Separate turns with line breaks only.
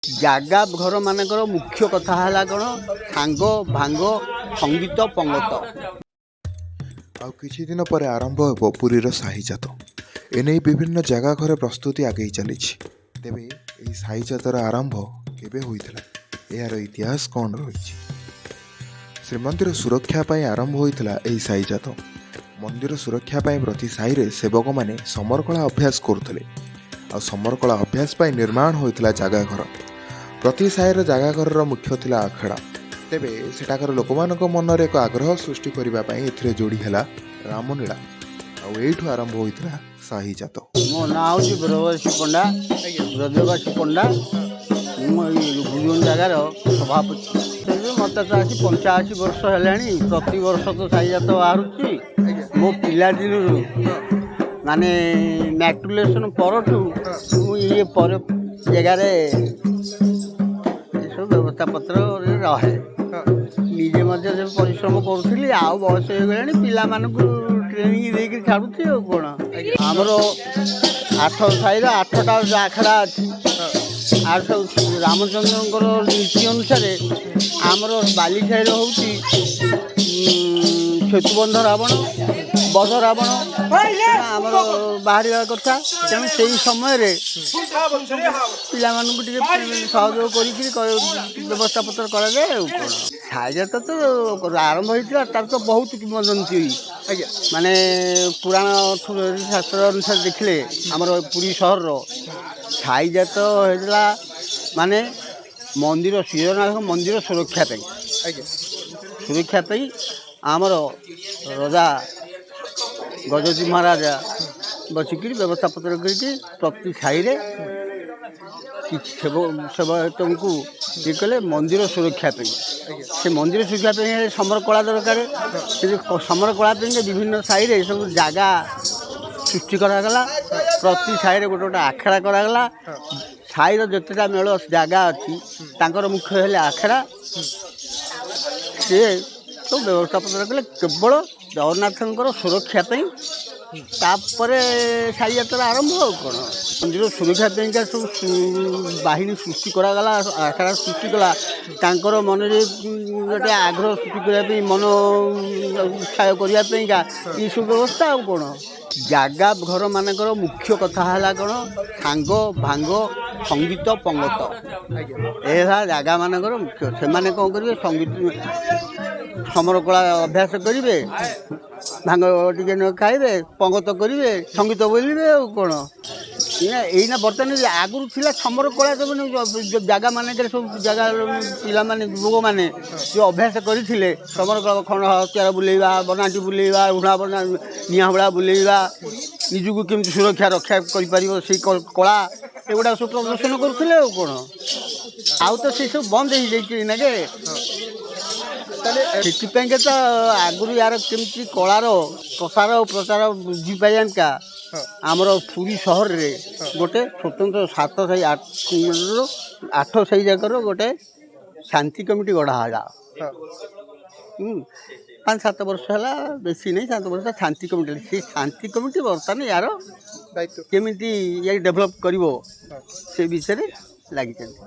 ଜାଗା ଘର ମାନଙ୍କର ମୁଖ୍ୟ କଥା ହେଲା କ'ଣ ସାଙ୍ଗ ଭାଙ୍ଗ ସଙ୍ଗୀତ ପଙ୍ଗତ।
ଆଉ କିଛି ଦିନ ପରେ ଆରମ୍ଭ ହେବ ପୁରୀର ସାହିଜାତ। ଏନେଇ ବିଭିନ୍ନ ଜାଗା ଘରେ ପ୍ରସ୍ତୁତି ଆଗେଇ ଚାଲିଛି। ତେବେ ଏହି ସାହିଜାତର ଆରମ୍ଭ କେବେ ହୋଇଥିଲା, ଏହାର ଇତିହାସ କ'ଣ ରହିଛି? ଶ୍ରୀମନ୍ଦିର ସୁରକ୍ଷା ପାଇଁ ଆରମ୍ଭ ହୋଇଥିଲା ଏହି ସାହିଜାତ। ମନ୍ଦିର ସୁରକ୍ଷା ପାଇଁ ପ୍ରତି ସାହିରେ ସେବକମାନେ ସମରକଳା ଅଭ୍ୟାସ କରୁଥିଲେ। ଆଉ ସମରକଳା ଅଭ୍ୟାସ ପାଇଁ ନିର୍ମାଣ ହୋଇଥିଲା ଜାଗା ଘର। ପ୍ରତି ସାହିର ଜାଗା ଘରର ମୁଖ୍ୟ ଥିଲା ଆଖଡ଼ା। ତେବେ ସେଠାକାର ଲୋକମାନଙ୍କ ମନରେ ଏକ ଆଗ୍ରହ ସୃଷ୍ଟି କରିବା ପାଇଁ ଏଥିରେ ଯୋଡ଼ି ହେଲା ରାମଲୀଳା। ଆଉ ଏଇଠୁ ଆରମ୍ଭ ହୋଇଥିଲା ସାହିଜାତ।
ମୋ ନାଁ ହେଉଛି ବ୍ରଜବାସୀ ପଣ୍ଡା। ବ୍ରଜବାସୀ ପଣ୍ଡା, ମୁଁ ଏଇ ଭୁବନ ଜାଗାର ସଭାପତି। ମୋତେ ତ ଆସି 85 ବର୍ଷ ହେଲାଣି। ପ୍ରତିବର୍ଷ ତ ସାହିଜାତ ବାହାରୁଛି। ମୋ ପିଲାଦିନରୁ ମାନେ ମ୍ୟାଟ୍ରିକୁଲେସନ୍ ପରଠୁ ମୁଁ ଇଏ ପରେ ଜାଗାରେ ଏସବୁ ବ୍ୟବସ୍ଥା ପତ୍ରରେ ରହେ। ନିଜେ ମଧ୍ୟ ଯେବେ ପରିଶ୍ରମ କରୁଥିଲି, ଆଉ ବୟସ ହେଇଗଲାଣି, ପିଲାମାନଙ୍କୁ ଟ୍ରେନିଂ ଦେଇକି ଛାଡ଼ୁଛି। ଆଉ କ'ଣ, ଆମର 8 ସାହିର 8ଟା ଆଖଡ଼ା ଅଛି। ଆଉ ସବୁ ରାମଚନ୍ଦ୍ରଙ୍କର ନୀତି ଅନୁସାରେ ଆମର ବାଲି ସାହିର ହେଉଛି ସେତୁବନ୍ଧ ରାବଣ, ବଧ ରାବଣ ଆମର ବାହାରିବା କଥା। ତେଣୁ ସେହି ସମୟରେ ପିଲାମାନଙ୍କୁ ଟିକେ ସହଯୋଗ କରିକିରି ବ୍ୟବସ୍ଥା ପତ୍ର କରାଯାଏ। ଆଉ କ'ଣ, ସାହିଜାତ ତ ଆରମ୍ଭ ହେଇଥିଲା, ତାର ତ ବହୁତ କିମ୍ବଦନ୍ତୀ। ମାନେ ପୁରାଣ ଶାସ୍ତ୍ର ଅନୁସାରେ ଦେଖିଲେ ଆମର ପୁରୀ ସହରର ସାହିଜାତ ହେଇଥିଲା ମାନେ ମନ୍ଦିର ଶ୍ରୀଜଗନ୍ନାଥ ମନ୍ଦିର ସୁରକ୍ଷା ପାଇଁ। ସୁରକ୍ଷା ପାଇଁ ଆମର ରଜା ଗଜପତି ମହାରାଜା ବସିକିରି ବ୍ୟବସ୍ଥା ପତ୍ର କରିକି ପ୍ରତି ସାହିରେ କିଛି ସେବକଙ୍କୁ ଇଏ କଲେ ମନ୍ଦିର ସୁରକ୍ଷା ପାଇଁ। ସେ ମନ୍ଦିର ସୁରକ୍ଷା ପାଇଁ ସମର କଳା ଦରକାର। ସେ ସମର କଳା ପାଇଁ ବିଭିନ୍ନ ସାହିରେ ସବୁ ଜାଗା ସୃଷ୍ଟି କରାଗଲା। ପ୍ରତି ସାହିରେ ଗୋଟେ ଗୋଟେ ଆଖଡ଼ା କରାଗଲା। ସାହିର ଯେତେଟା ମେଳ ଜାଗା ଅଛି ତାଙ୍କର ମୁଖ୍ୟ ହେଲେ ଆଖଡ଼ା। ସିଏ ସବୁ ବ୍ୟବସ୍ଥା ପତ୍ର କଲେ କେବଳ ଜଗନ୍ନାଥଙ୍କର ସୁରକ୍ଷା ପାଇଁ। ତାପରେ ସାହିଯାତ୍ରା ଆରମ୍ଭ। ଆଉ କ'ଣ, ମନ୍ଦିର ସୁରକ୍ଷା ପାଇଁକା ସବୁ ବାହିନୀ ସୃଷ୍ଟି କରାଗଲା, ଆଖଡ଼ା ସୃଷ୍ଟି କଲା। ତାଙ୍କର ମନରେ ଗୋଟେ ଆଗ୍ରହ ସୃଷ୍ଟି କରିବା ପାଇଁ, ମନ ଉତ୍ସାହ କରିବା ପାଇଁକା ଏସବୁ ବ୍ୟବସ୍ଥା। ଆଉ କ'ଣ, ଜାଗା ଘର ମାନଙ୍କର ମୁଖ୍ୟ କଥା ହେଲା କ'ଣ ସାଙ୍ଗ ଭାଙ୍ଗ ସଙ୍ଗୀତ ପଙ୍ଗତ। ଏହା ଜାଗା ମାନଙ୍କର ମୁଖ୍ୟ। ସେମାନେ କ'ଣ କରିବେ, ସଙ୍ଗୀତ ସମର କଳା ଅଭ୍ୟାସ କରିବେ, ଭାଙ୍ଗ ଟିକେ ଖାଇବେ, ପଙ୍ଗତ କରିବେ, ସଙ୍ଗୀତ ବୋଲିବେ। ଆଉ କ'ଣ, ଏଇନା ବର୍ତ୍ତମାନ ଆଗରୁ ଥିଲା ସମର କଳା। ସବୁ ଜାଗା ମାନଙ୍କରେ ସବୁ ଜାଗା ପିଲାମାନେ ଯୁବକମାନେ ଯେଉଁ ଅଭ୍ୟାସ କରିଥିଲେ ସମର କଳା, ଖଣ୍ଡ ହତିଆର ବୁଲେଇବା, ବନାଟି ବୁଲେଇବା, ନିଆଁ ହୁଳା ବୁଲେଇବା, ନିଜକୁ କେମିତି ସୁରକ୍ଷା ରକ୍ଷା କରିପାରିବ ସେଇ କଳା, ଏଗୁଡ଼ାକ ସବୁ ପ୍ରଦର୍ଶନ କରୁଥିଲେ। ଆଉ କ'ଣ, ଆଉ ତ ସେସବୁ ବନ୍ଦ ହେଇଯାଇଛି ଏଇନାକେ। ସେଥିପାଇଁକା ତ ଆଗରୁ ୟାର କେମିତି କଳାର ପ୍ରସାର ଓ ପ୍ରଚାର ବୃଦ୍ଧି ପାଇଯାନ୍ତା, ଆମର ପୁରୀ ସହରରେ ଗୋଟେ ସ୍ୱତନ୍ତ୍ର 7 ସାହି 8 ସାହି ଯାକର ଗୋଟେ ଶାନ୍ତି କମିଟି ଗଢ଼ା ହେଲା। 5-7 ବର୍ଷ ହେଲା, ବେଶୀ ନାହିଁ, 7 ବର୍ଷ ଶାନ୍ତି କମିଟି। ସେଇ ଶାନ୍ତି କମିଟି ବର୍ତ୍ତମାନ ୟାର କେମିତି ଡେଭଲପ୍ କରିବ ସେ ବିଷୟରେ ଲାଗିଛନ୍ତି।